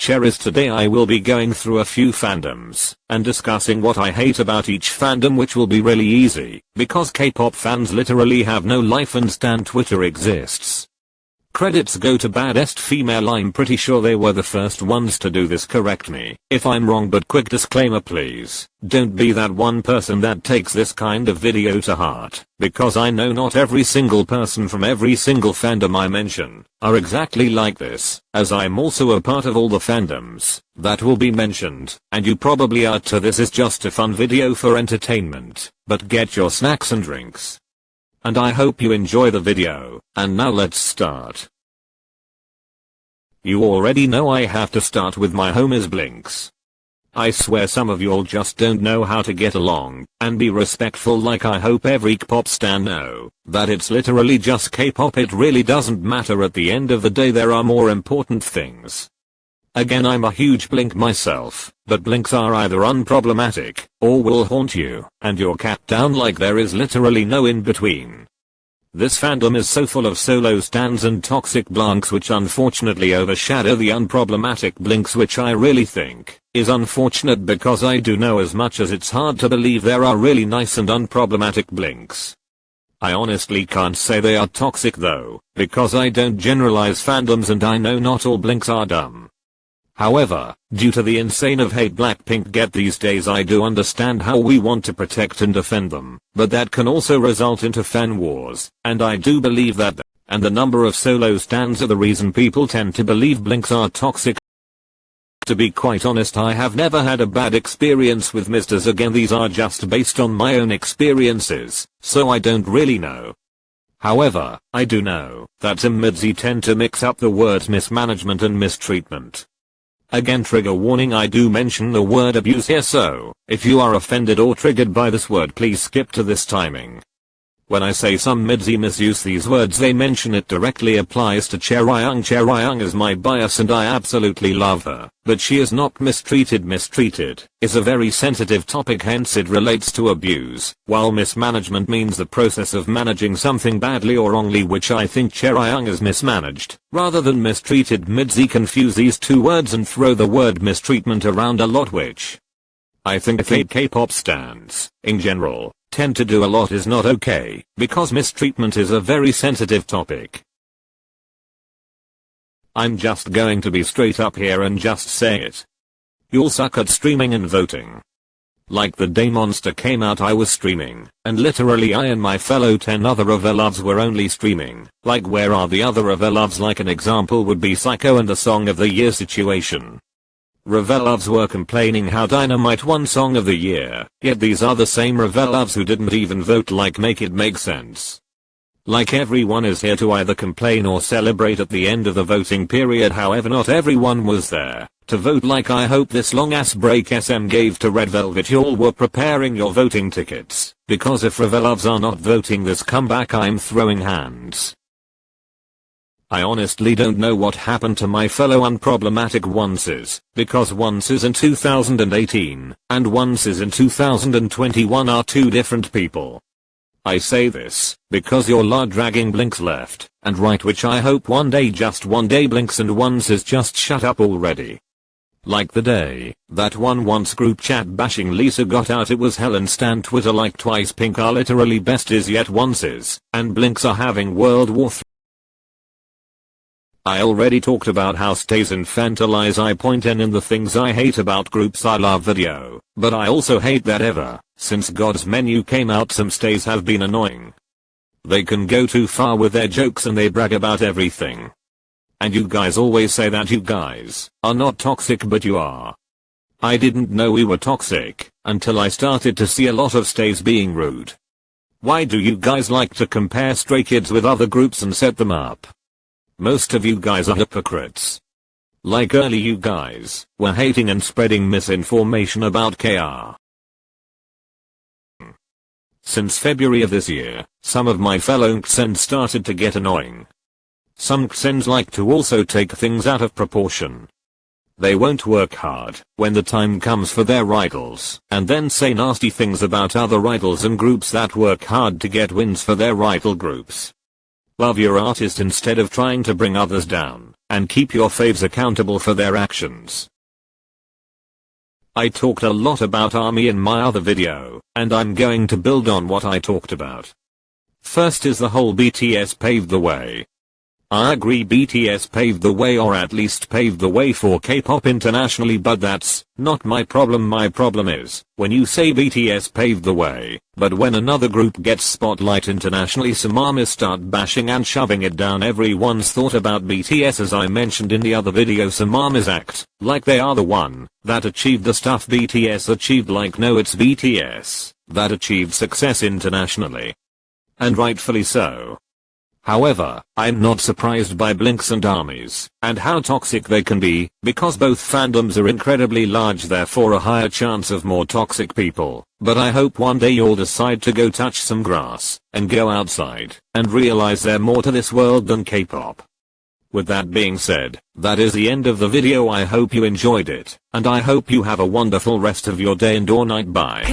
share is today I will be going through a few fandoms and discussing what I hate about each fandom, which will be really easy because K-pop fans literally have no life and Stan Twitter exists. Credits go to baddest female. I'm pretty sure they were the first ones to do this. Correct me if I'm wrong, but quick disclaimer please, don't be that one person that takes this kind of video to heart, because I know not every single person from every single fandom I mention are exactly like this, as I'm also a part of all the fandoms that will be mentioned, and you probably are too. This is just a fun video for entertainment, but get your snacks and drinks. And I hope you enjoy the video, and now let's start. You already know I have to start with my homies Blinks. I swear some of y'all just don't know how to get along and be respectful. Like, I hope every K-pop stan know that it's literally just K-pop. It really doesn't matter. At the end of the day there are more important things. Again, I'm a huge Blink myself, but Blinks are either unproblematic or will haunt you and your cat down. Like, there is literally no in between. This fandom is so full of solo stans and toxic Blanks, which unfortunately overshadow the unproblematic Blinks, which I really think is unfortunate because I do know as much as it's hard to believe there are really nice and unproblematic Blinks. I honestly can't say they are toxic though, because I don't generalize fandoms and I know not all Blinks are dumb. However, due to the insane of hate Blackpink get these days, I do understand how we want to protect and defend them, but that can also result into fan wars, and I do believe that and the number of solo stans are the reason people tend to believe Blinks are toxic. To be quite honest, I have never had a bad experience with Misters. Again, these are just based on my own experiences, so I don't really know. However, I do know that some Midzy tend to mix up the words mismanagement and mistreatment. Again, trigger warning, I do mention the word abuse here, so if you are offended or triggered by this word, please skip to this timing. When I say some Midzy misuse these words, they mention it directly applies to Chaeryeong. Chaeryeong is my bias and I absolutely love her, but she is not mistreated. Mistreated is a very sensitive topic, hence it relates to abuse, while mismanagement means the process of managing something badly or wrongly, which I think Chaeryeong is mismanaged rather than mistreated. Midzy confuse these two words and throw the word mistreatment around a lot, which I think K-pop stans in general tend to do a lot is not okay, because mistreatment is a very sensitive topic. I'm just going to be straight up here and just say it. You'll suck at streaming and voting. Like, the day Monster came out I was streaming, and literally I and my fellow 10 other Reveloves were only streaming. Like, where are the other Reveloves? Like, an example would be Psycho and the Song of the Year situation. Reveloves were complaining how Dynamite won Song of the Year, yet these are the same Reveloves who didn't even vote. Like, make it make sense. Like, everyone is here to either complain or celebrate at the end of the voting period. However, not everyone was there to vote. Like, I hope this long ass break SM gave to Red Velvet y'all were preparing your voting tickets, because if Reveloves are not voting this comeback, I'm throwing hands. I honestly don't know what happened to my fellow unproblematic onces, because onces in 2018 and onces in 2021 are two different people. I say this because y'all are dragging Blinks left and right, which I hope one day, just one day, Blinks and onces just shut up already. Like, the day that one once group chat bashing Lisa got out, it was hell, and Stan Twitter like twice Pink are literally besties, yet onces and Blinks are having World War III. I already talked about how stays infantilize I.N in the things I hate about groups I love video, but I also hate that ever since God's Menu came out some stays have been annoying. They can go too far with their jokes and they brag about everything. And you guys always say that you guys are not toxic, but you are. I didn't know we were toxic until I started to see a lot of stays being rude. Why do you guys like to compare Stray Kids with other groups and set them up? Most of you guys are hypocrites. Like, early you guys were hating and spreading misinformation about KR. Since February of this year, some of my fellow Xens started to get annoying. Some Xens like to also take things out of proportion. They won't work hard when the time comes for their idols, and then say nasty things about other idols and groups that work hard to get wins for their idol groups. love your artist instead of trying to bring others down, and keep your faves accountable for their actions. I talked a lot about ARMY in my other video, and I'm going to build on what I talked about. First is the whole BTS paved the way. I agree BTS paved the way, or at least paved the way for K-pop internationally, but that's not my problem. My problem is when you say BTS paved the way, but when another group gets spotlight internationally, some armies start bashing and shoving it down everyone's thought about BTS. As I mentioned in the other video, some armies act like they are the one that achieved the stuff BTS achieved, like no, it's BTS that achieved success internationally. And rightfully so. However, I'm not surprised by Blinks and ARMYs, and how toxic they can be, because both fandoms are incredibly large, therefore a higher chance of more toxic people. But I hope one day you'll decide to go touch some grass, and go outside, and realize there's more to this world than K-pop. With that being said, that is the end of the video. I hope you enjoyed it, and I hope you have a wonderful rest of your day and or night. Bye.